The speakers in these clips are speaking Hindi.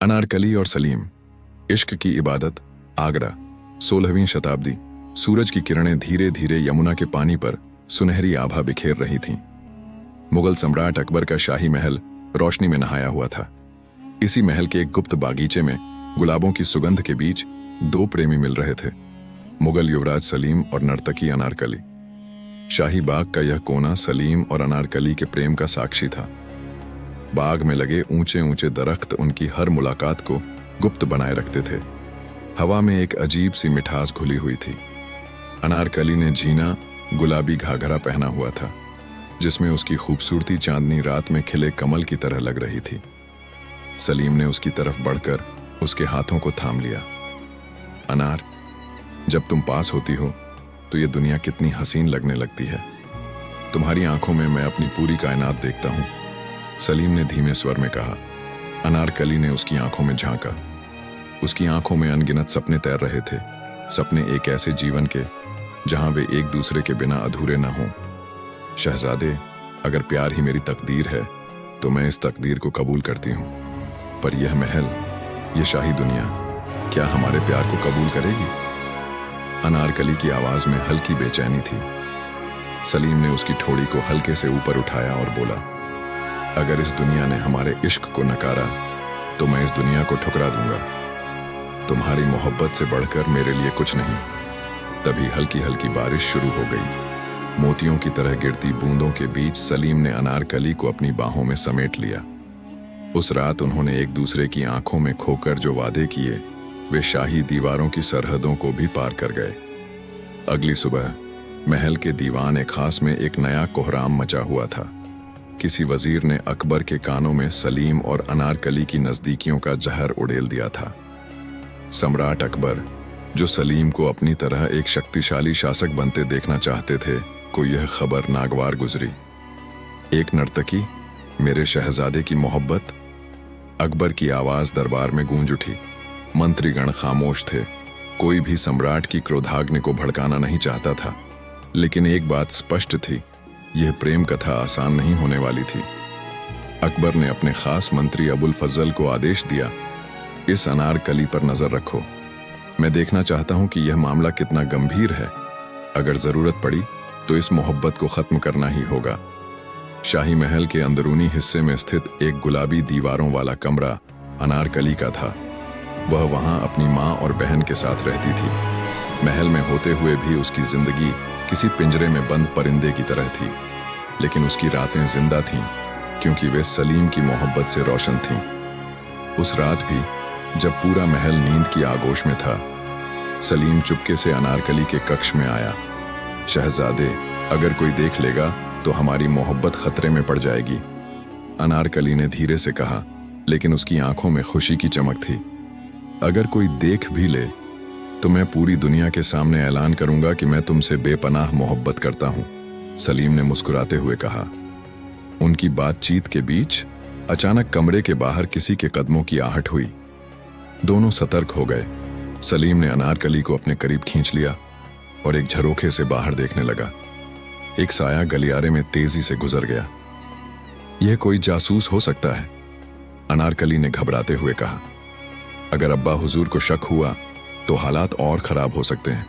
अनारकली और सलीम, इश्क की इबादत। आगरा, 16वीं शताब्दी। सूरज की किरणें धीरे धीरे यमुना के पानी पर सुनहरी आभा बिखेर रही थीं। मुगल सम्राट अकबर का शाही महल रोशनी में नहाया हुआ था। इसी महल के एक गुप्त बागीचे में गुलाबों की सुगंध के बीच दो प्रेमी मिल रहे थे, मुगल युवराज सलीम और नर्तकी अनारकली। शाही बाग का यह कोना सलीम और अनारकली के प्रेम का साक्षी था। बाग में लगे ऊंचे ऊंचे दरख्त उनकी हर मुलाकात को गुप्त बनाए रखते थे। हवा में एक अजीब सी मिठास घुली हुई थी। अनारकली ने झीना गुलाबी घाघरा पहना हुआ था, जिसमें उसकी खूबसूरती चांदनी रात में खिले कमल की तरह लग रही थी। सलीम ने उसकी तरफ बढ़कर उसके हाथों को थाम लिया। अनार, जब तुम पास होती हो तो ये दुनिया कितनी हसीन लगने लगती है। तुम्हारी आंखों में मैं अपनी पूरी कायनात देखता हूं, सलीम ने धीमे स्वर में कहा। अनारकली ने उसकी आंखों में झांका। उसकी आंखों में अनगिनत सपने तैर रहे थे, सपने एक ऐसे जीवन के जहां वे एक दूसरे के बिना अधूरे न हों। शहजादे, अगर प्यार ही मेरी तकदीर है तो मैं इस तकदीर को कबूल करती हूं, पर यह महल, यह शाही दुनिया क्या हमारे प्यार को कबूल करेगी? अनारकली की आवाज में हल्की बेचैनी थी। सलीम ने उसकी ठोड़ी को हल्के से ऊपर उठाया और बोला, अगर इस दुनिया ने हमारे इश्क को नकारा तो मैं इस दुनिया को ठुकरा दूंगा। तुम्हारी मोहब्बत से बढ़कर मेरे लिए कुछ नहीं। तभी हल्की हल्की बारिश शुरू हो गई। मोतियों की तरह गिरती बूंदों के बीच सलीम ने अनारकली को अपनी बाहों में समेट लिया। उस रात उन्होंने एक दूसरे की आंखों में खोकर जो वादे किए, वे शाही दीवारों की सरहदों को भी पार कर गए। अगली सुबह महल के दीवान खास में एक नया कोहराम मचा हुआ था। किसी वजीर ने अकबर के कानों में सलीम और अनारकली की नजदीकियों का जहर उड़ेल दिया था। सम्राट अकबर, जो सलीम को अपनी तरह एक शक्तिशाली शासक बनते देखना चाहते थे, को यह खबर नागवार गुजरी। एक नर्तकी, मेरे शहजादे की मोहब्बत। अकबर की आवाज दरबार में गूंज उठी। मंत्रीगण खामोश थे। कोई भी सम्राट की क्रोधाग्नि को भड़काना नहीं चाहता था, लेकिन एक बात स्पष्ट थी, यह प्रेम कथा आसान नहीं होने वाली थी। अकबर ने अपने खास मंत्री अबुल फजल को आदेश दिया, इस अनारकली पर नजर रखो। मैं देखना चाहता हूं कि यह मामला कितना गंभीर है। अगर जरूरत पड़ी तो इस मोहब्बत को खत्म करना ही होगा। शाही महल के अंदरूनी हिस्से में स्थित एक गुलाबी दीवारों वाला कमरा अनारकली का था। वह वहां अपनी माँ और बहन के साथ रहती थी। महल में होते हुए भी उसकी जिंदगी किसी पिंजरे में बंद परिंदे की तरह थी, लेकिन उसकी रातें जिंदा थीं, क्योंकि वे सलीम की मोहब्बत से रोशन थीं। उस रात भी जब पूरा महल नींद की आगोश में था, सलीम चुपके से अनारकली के कक्ष में आया। शहजादे, अगर कोई देख लेगा तो हमारी मोहब्बत खतरे में पड़ जाएगी, अनारकली ने धीरे से कहा, लेकिन उसकी आंखों में खुशी की चमक थी। अगर कोई देख भी ले तो मैं पूरी दुनिया के सामने ऐलान करूंगा कि मैं तुमसे बेपनाह मोहब्बत करता हूं, सलीम ने मुस्कुराते हुए कहा। उनकी बातचीत के बीच अचानक कमरे के बाहर किसी के कदमों की आहट हुई। दोनों सतर्क हो गए। सलीम ने अनारकली को अपने करीब खींच लिया और एक झरोखे से बाहर देखने लगा। एक साया गलियारे में तेजी से गुजर गया। यह कोई जासूस हो सकता है, अनारकली ने घबराते हुए कहा। अगर अब्बा हुजूर को शक हुआ तो हालात और खराब हो सकते हैं।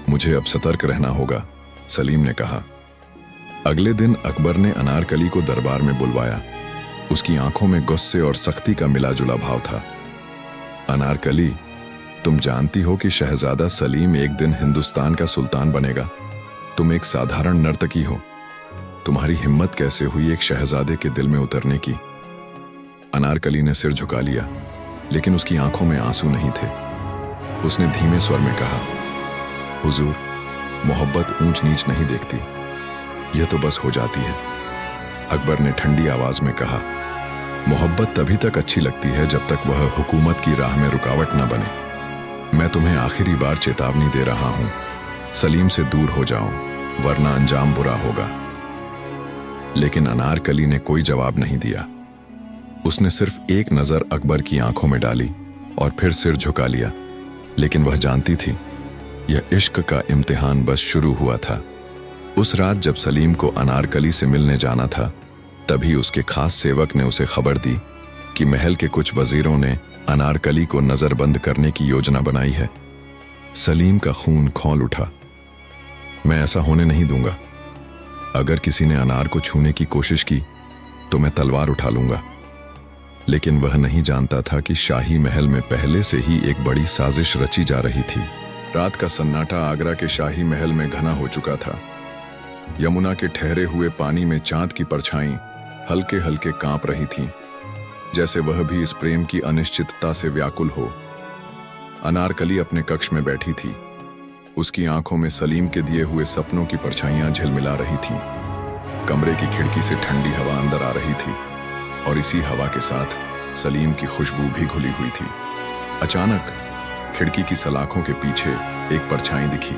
मुझे अब सतर्क रहना होगा, सलीम ने कहा। अगले दिन अकबर ने अनारकली को दरबार में बुलवाया। उसकी आंखों में गुस्से और सख्ती का मिला जुला भाव था। अनारकली, तुम जानती हो कि शहजादा सलीम एक दिन हिंदुस्तान का सुल्तान बनेगा। तुम एक साधारण नर्तकी हो। तुम्हारी हिम्मत कैसे हुई एक शहजादे के दिल में उतरने की? अनारकली ने सिर झुका लिया, लेकिन उसकी आंखों में आंसू नहीं थे। उसने धीमे स्वर में कहा, हुजूर, मोहब्बत ऊंच नीच नहीं देखती, यह तो बस हो जाती है। अकबर ने ठंडी आवाज में कहा, मोहब्बत तभी तक अच्छी लगती है जब तक वह हुकूमत की राह में रुकावट न बने। मैं तुम्हें आखिरी बार चेतावनी दे रहा हूं, सलीम से दूर हो जाओ, वरना अंजाम बुरा होगा। लेकिन अनारकली ने कोई जवाब नहीं दिया। उसने सिर्फ एक नजर अकबर की आंखों में डाली और फिर सिर झुका लिया। लेकिन वह जानती थी, यह इश्क का इम्तिहान बस शुरू हुआ था। उस रात जब सलीम को अनारकली से मिलने जाना था, तभी उसके खास सेवक ने उसे खबर दी कि महल के कुछ वजीरों ने अनारकली को नजरबंद करने की योजना बनाई है। सलीम का खून खौल उठा। मैं ऐसा होने नहीं दूंगा। अगर किसी ने अनार को छूने की कोशिश की तो मैं तलवार उठा लूंगा। लेकिन वह नहीं जानता था कि शाही महल में पहले से ही एक बड़ी साजिश रची जा रही थी। रात का सन्नाटा आगरा के शाही महल में घना हो चुका था। यमुना के ठहरे हुए पानी में चांद की परछाई हल्के हल्के कांप रही थीं, जैसे वह भी इस प्रेम की अनिश्चितता से व्याकुल हो। अनारकली अपने कक्ष में बैठी थी। उसकी आंखों में सलीम के दिए हुए सपनों की परछाइयां झिलमिला रही थीं। कमरे की खिड़की से ठंडी हवा अंदर आ रही थी और इसी हवा के साथ सलीम की खुशबू भी घुली हुई थी। अचानक खिड़की की सलाखों के पीछे एक परछाई दिखी।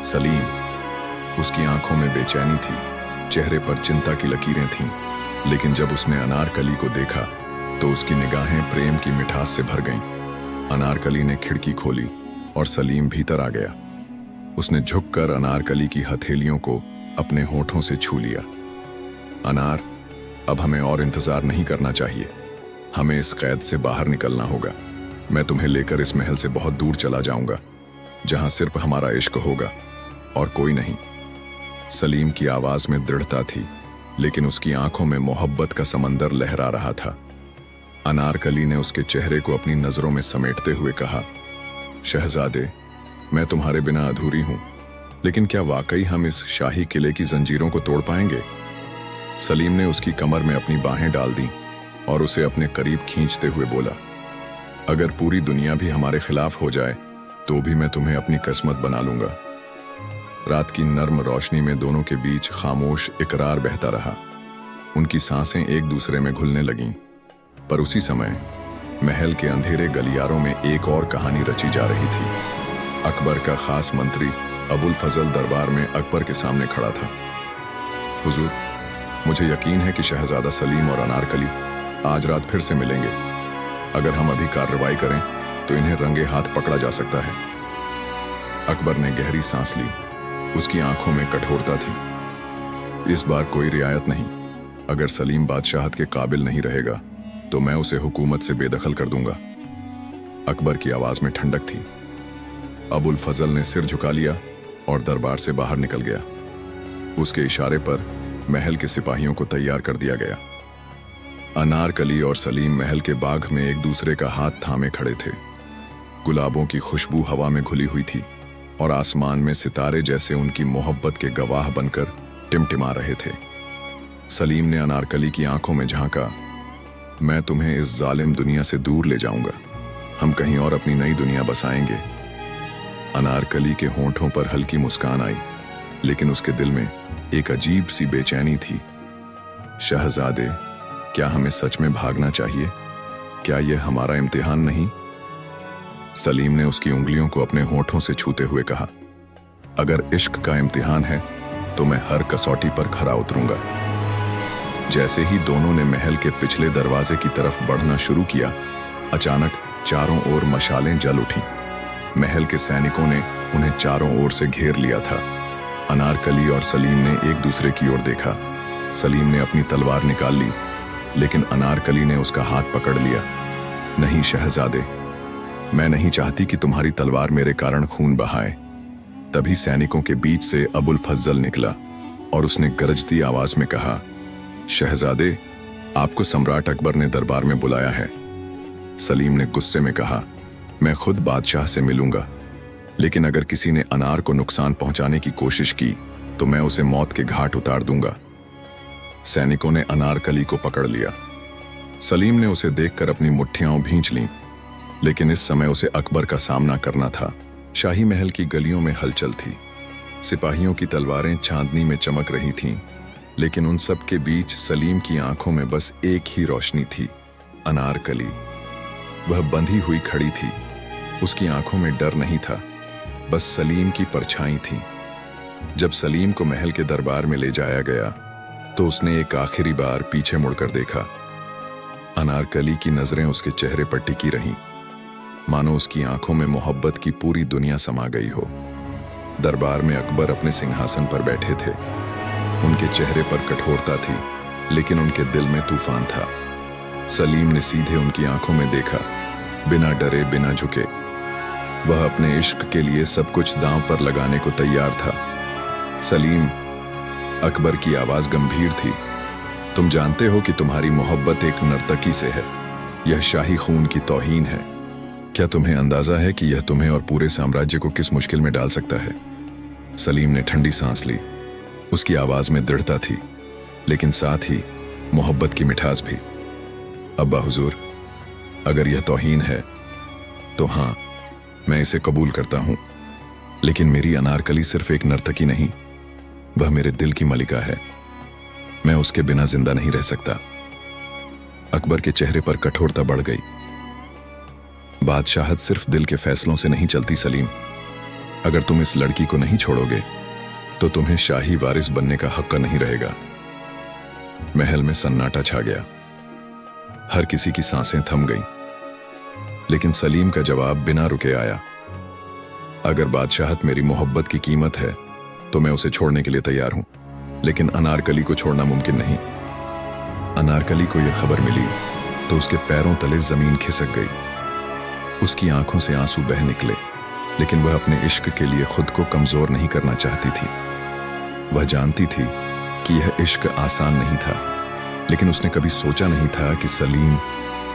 सलीम। उसकी आंखों में बेचैनी थी, चेहरे पर चिंता की लकीरें थीं। लेकिन जब उसने अनारकली को देखा तो उसकी निगाहें प्रेम की मिठास से भर गईं। अनारकली ने खिड़की खोली और सलीम भीतर आ गया। उसने झुककर अनारकली की हथेलियों को अपने होठों से छू लिया। अनार, अब हमें और इंतजार नहीं करना चाहिए। हमें इस कैद से बाहर निकलना होगा। मैं तुम्हें लेकर इस महल से बहुत दूर चला जाऊंगा, जहां सिर्फ हमारा इश्क होगा और कोई नहीं। सलीम की आवाज में दृढ़ता थी, लेकिन उसकी आंखों में मोहब्बत का समंदर लहरा रहा था। अनारकली ने उसके चेहरे को अपनी नजरों में समेटते हुए कहा, शहजादे, मैं तुम्हारे बिना अधूरी हूं, लेकिन क्या वाकई हम इस शाही किले की जंजीरों को तोड़ पाएंगे? सलीम ने उसकी कमर में अपनी बाहें डाल दी और उसे अपने करीब खींचते हुए बोला, अगर पूरी दुनिया भी हमारे खिलाफ हो जाए तो भी मैं तुम्हें अपनी किस्मत बना लूंगा। रात की नर्म रोशनी में दोनों के बीच खामोश इकरार बहता रहा। उनकी सांसें एक दूसरे में घुलने लगीं। पर उसी समय महल के अंधेरे गलियारों में एक और कहानी रची जा रही थी। अकबर का खास मंत्री अबुल फजल दरबार में अकबर के सामने खड़ा था। हुजूर, मुझे यकीन है कि शहजादा सलीम और अनारकली आज रात फिर से मिलेंगे। अगर हम अभी कार्रवाई करें तो इन्हें रंगे हाथ पकड़ा जा सकता है। अकबर ने गहरी सांस ली। उसकी आंखों में कठोरता थी। इस बार कोई रियायत नहीं। अगर सलीम बादशाहत के काबिल नहीं रहेगा तो मैं उसे हुकूमत से बेदखल कर दूंगा। अकबर की आवाज में ठंडक थी। अबुल फजल ने सिर झुका लिया और दरबार से बाहर निकल गया। उसके इशारे पर महल के सिपाहियों को तैयार कर दिया गया। अनारकली और सलीम महल के बाग में एक दूसरे का हाथ थामे खड़े थे। गुलाबों की खुशबू हवा में घुली हुई थी और आसमान में सितारे जैसे उनकी मोहब्बत के गवाह बनकर टिमटिमा रहे थे। सलीम ने अनारकली की आंखों में झांका, मैं तुम्हें इस जालिम दुनिया से दूर ले जाऊंगा। हम कहीं और अपनी नई दुनिया बसाएंगे। अनारकली के होंठों पर हल्की मुस्कान आई, लेकिन उसके दिल में एक अजीब सी बेचैनी थी। शहजादे, क्या हमें सच में भागना चाहिए? क्या यह हमारा इम्तिहान नहीं? सलीम ने उसकी उंगलियों को अपने होठों से छूते हुए कहा, अगर इश्क का इम्तिहान है तो मैं हर कसौटी पर खरा उतरूंगा। जैसे ही दोनों ने महल के पिछले दरवाजे की तरफ बढ़ना शुरू किया, अचानक चारों ओर मशालें जल उठीं। महल के सैनिकों ने उन्हें चारों ओर से घेर लिया था। अनारकली और सलीम ने एक दूसरे की ओर देखा। सलीम ने अपनी तलवार निकाल ली, लेकिन अनारकली ने उसका हाथ पकड़ लिया। नहीं शहजादे, मैं नहीं चाहती कि तुम्हारी तलवार मेरे कारण खून बहाए। तभी सैनिकों के बीच से अबुल फजल निकला और उसने गरजती आवाज में कहा, शहजादे, आपको सम्राट अकबर ने दरबार में बुलाया है। सलीम ने गुस्से में कहा, मैं खुद बादशाह से मिलूंगा, लेकिन अगर किसी ने अनार को नुकसान पहुंचाने की कोशिश की तो मैं उसे मौत के घाट उतार दूंगा। सैनिकों ने अनारकली को पकड़ लिया। सलीम ने उसे देखकर अपनी मुट्ठियां भींच लीं, लेकिन इस समय उसे अकबर का सामना करना था। शाही महल की गलियों में हलचल थी। सिपाहियों की तलवारें चांदनी में चमक रही थीं, लेकिन उन सब के बीच सलीम की आंखों में बस एक ही रोशनी थी, अनारकली। वह बंधी हुई खड़ी थी। उसकी आंखों में डर नहीं था, बस सलीम की परछाई थी। जब सलीम को महल के दरबार में ले जाया गया तो उसने एक आखिरी बार पीछे मुड़कर देखा। अनारकली की नजरें उसके चेहरे पर टिकी रहीं, मानो उसकी आंखों में मोहब्बत की पूरी दुनिया समा गई हो। दरबार में अकबर अपने सिंहासन पर बैठे थे। उनके चेहरे पर कठोरता थी, लेकिन उनके दिल में तूफान था। सलीम ने सीधे उनकी आंखों में देखा बिना डरे बिना झुके। वह अपने इश्क के लिए सब कुछ दांव पर लगाने को तैयार था। सलीम, अकबर की आवाज गंभीर थी, तुम जानते हो कि तुम्हारी मोहब्बत एक नर्तकी से है। यह शाही खून की तौहीन है। क्या तुम्हें अंदाजा है कि यह तुम्हें और पूरे साम्राज्य को किस मुश्किल में डाल सकता है? सलीम ने ठंडी सांस ली। उसकी आवाज में दृढ़ता थी, लेकिन साथ ही मोहब्बत की मिठास भी। अब्बा हुजूर, अगर यह तौहीन है तो हाँ, मैं इसे कबूल करता हूं, लेकिन मेरी अनारकली सिर्फ एक नर्तकी नहीं, वह मेरे दिल की मलिका है। मैं उसके बिना जिंदा नहीं रह सकता। अकबर के चेहरे पर कठोरता बढ़ गई। बादशाहत सिर्फ दिल के फैसलों से नहीं चलती सलीम। अगर तुम इस लड़की को नहीं छोड़ोगे तो तुम्हें शाही वारिस बनने का हक नहीं रहेगा। महल में सन्नाटा छा गया। हर किसी की सांसें थम गईं। लेकिन सलीम का जवाब बिना रुके आया। अगर बादशाहत मेरी मोहब्बत की कीमत है तो मैं उसे छोड़ने के लिए तैयार हूं, लेकिन अनारकली को छोड़ना मुमकिन नहीं। अनारकली को यह खबर मिली तो उसके पैरों तले जमीन खिसक गई। उसकी आंखों से आंसू बह निकले, लेकिन वह अपने इश्क के लिए खुद को कमजोर नहीं करना चाहती थी। वह जानती थी कि यह इश्क आसान नहीं था, लेकिन उसने कभी सोचा नहीं था कि सलीम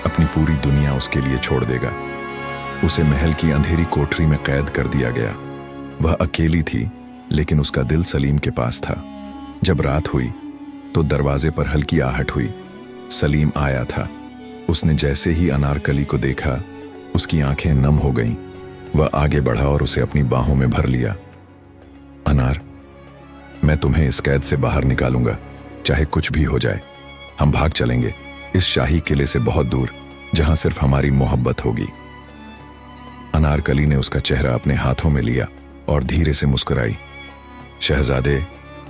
अपनी पूरी दुनिया उसके लिए छोड़ देगा। उसे महल की अंधेरी कोठरी में कैद कर दिया गया। वह अकेली थी, लेकिन उसका दिल सलीम के पास था। जब रात हुई तो दरवाजे पर हल्की आहट हुई। सलीम आया था। उसने जैसे ही अनारकली को देखा, उसकी आंखें नम हो गईं। वह आगे बढ़ा और उसे अपनी बाहों में भर लिया। अनार, मैं तुम्हें इस कैद से बाहर निकालूंगा, चाहे कुछ भी हो जाए। हम भाग चलेंगे इस शाही किले से बहुत दूर, जहां सिर्फ हमारी मोहब्बत होगी। अनारकली ने उसका चेहरा अपने हाथों में लिया और धीरे से मुस्कुराई। शहजादे,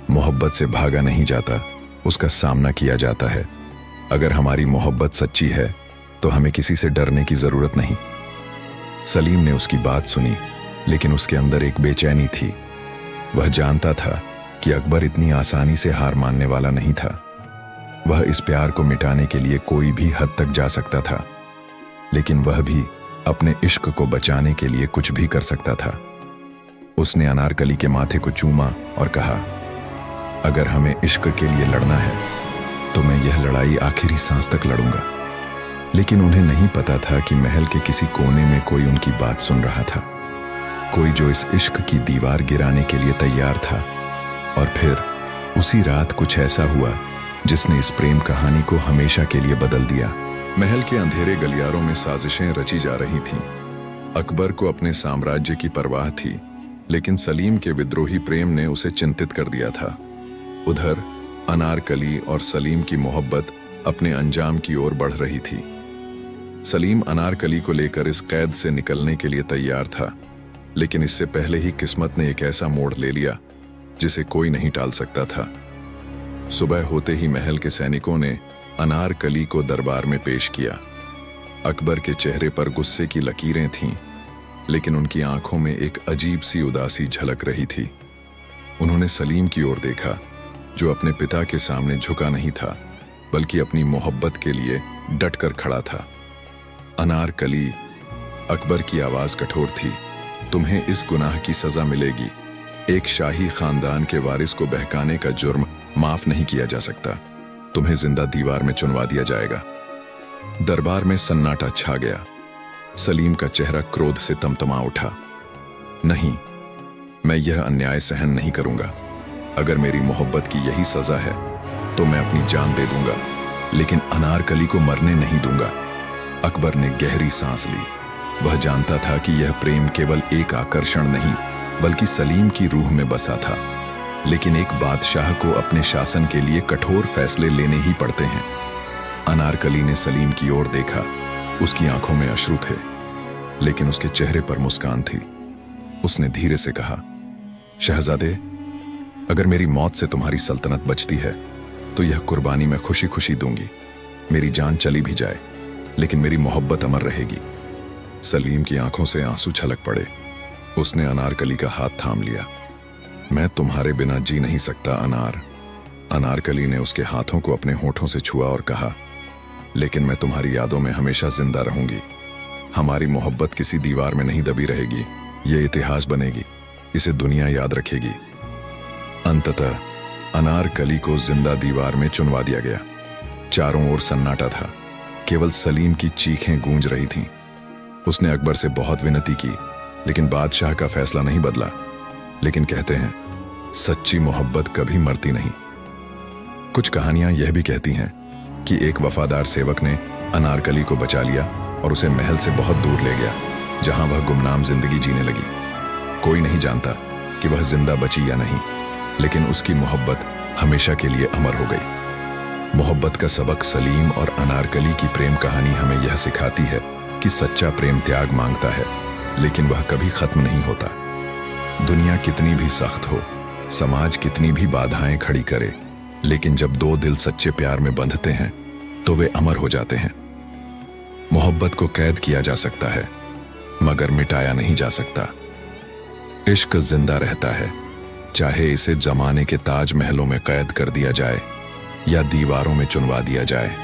मोहब्बत से भागा नहीं जाता, उसका सामना किया जाता है। अगर हमारी मोहब्बत सच्ची है तो हमें किसी से डरने की जरूरत नहीं। सलीम ने उसकी बात सुनी, लेकिन उसके अंदर एक बेचैनी थी। वह जानता था कि अकबर इतनी आसानी से हार मानने वाला नहीं था। वह इस प्यार को मिटाने के लिए कोई भी हद तक जा सकता था, लेकिन वह भी अपने इश्क को बचाने के लिए कुछ भी कर सकता था। उसने अनारकली के माथे को चूमा और कहा, अगर हमें इश्क के लिए लड़ना है तो मैं यह लड़ाई आखिरी सांस तक लड़ूंगा। लेकिन उन्हें नहीं पता था कि महल के किसी कोने में कोई उनकी बात सुन रहा था, कोई जो इस इश्क की दीवार गिराने के लिए तैयार था। और फिर उसी रात कुछ ऐसा हुआ जिसने इस प्रेम कहानी को हमेशा के लिए बदल दिया। महल के अंधेरे गलियारों में साजिशें रची जा रही थीं। अकबर को अपने साम्राज्य की परवाह थी, लेकिन सलीम के विद्रोही प्रेम ने उसे चिंतित कर दिया था। उधर अनारकली और सलीम की मोहब्बत अपने अंजाम की ओर बढ़ रही थी। सलीम अनारकली को लेकर इस कैद से निकलने के लिए तैयार था, लेकिन इससे पहले ही किस्मत ने एक ऐसा मोड़ ले लिया जिसे कोई नहीं टाल सकता था। सुबह होते ही महल के सैनिकों ने अनारकली को दरबार में पेश किया। अकबर के चेहरे पर गुस्से की लकीरें थीं, लेकिन उनकी आंखों में एक अजीब सी उदासी झलक रही थी। उन्होंने सलीम की ओर देखा, जो अपने पिता के सामने झुका नहीं था, बल्कि अपनी मोहब्बत के लिए डटकर खड़ा था। अनारकली, अकबर की आवाज कठोर थी, तुम्हें इस गुनाह की सजा मिलेगी। एक शाही खानदान के वारिस को बहकाने का जुर्म माफ नहीं किया जा सकता। तुम्हें जिंदा दीवार में चुनवा दिया जाएगा। दरबार में सन्नाटा छा गया। सलीम का चेहरा क्रोध से तमतमा उठा। नहीं, मैं यह अन्याय सहन नहीं करूंगा। अगर मेरी मोहब्बत की यही सजा है तो मैं अपनी जान दे दूंगा, लेकिन अनारकली को मरने नहीं दूंगा। अकबर ने गहरी सांस ली। वह जानता था कि यह प्रेम केवल एक आकर्षण नहीं, बल्कि सलीम की रूह में बसा था। लेकिन एक बादशाह को अपने शासन के लिए कठोर फैसले लेने ही पड़ते हैं। अनारकली ने सलीम की ओर देखा। उसकी आंखों में अश्रु थे, लेकिन उसके चेहरे पर मुस्कान थी। उसने धीरे से कहा, शहजादे, अगर मेरी मौत से तुम्हारी सल्तनत बचती है तो यह कुर्बानी मैं खुशी खुशी दूंगी। मेरी जान चली भी जाए, लेकिन मेरी मोहब्बत अमर रहेगी। सलीम की आंखों से आंसू छलक पड़े। उसने अनारकली का हाथ थाम लिया। मैं तुम्हारे बिना जी नहीं सकता अनार। अनारकली ने उसके हाथों को अपने होठों से छुआ और कहा, लेकिन मैं तुम्हारी यादों में हमेशा जिंदा रहूंगी। हमारी मोहब्बत किसी दीवार में नहीं दबी रहेगी, ये इतिहास बनेगी, इसे दुनिया याद रखेगी। अंततः अनारकली को जिंदा दीवार में चुनवा दिया गया। चारों ओर सन्नाटा था, केवल सलीम की चीखें गूंज रही थीं। उसने अकबर से बहुत विनती की, लेकिन बादशाह का फैसला नहीं बदला। लेकिन कहते हैं, सच्ची मोहब्बत कभी मरती नहीं। कुछ कहानियां यह भी कहती हैं कि एक वफादार सेवक ने अनारकली को बचा लिया और उसे महल से बहुत दूर ले गया, जहां वह गुमनाम जिंदगी जीने लगी। कोई नहीं जानता कि वह जिंदा बची या नहीं, लेकिन उसकी मोहब्बत हमेशा के लिए अमर हो गई। मोहब्बत का सबक सलीम और अनारकली की प्रेम कहानी हमें यह सिखाती है कि सच्चा प्रेम त्याग मांगता है, लेकिन वह कभी खत्म नहीं होता। दुनिया कितनी भी सख्त हो, समाज कितनी भी बाधाएं खड़ी करे, लेकिन जब दो दिल सच्चे प्यार में बंधते हैं तो वे अमर हो जाते हैं। मोहब्बत को कैद किया जा सकता है, मगर मिटाया नहीं जा सकता। इश्क जिंदा रहता है, चाहे इसे जमाने के ताज महलों में कैद कर दिया जाए या दीवारों में चुनवा दिया जाए।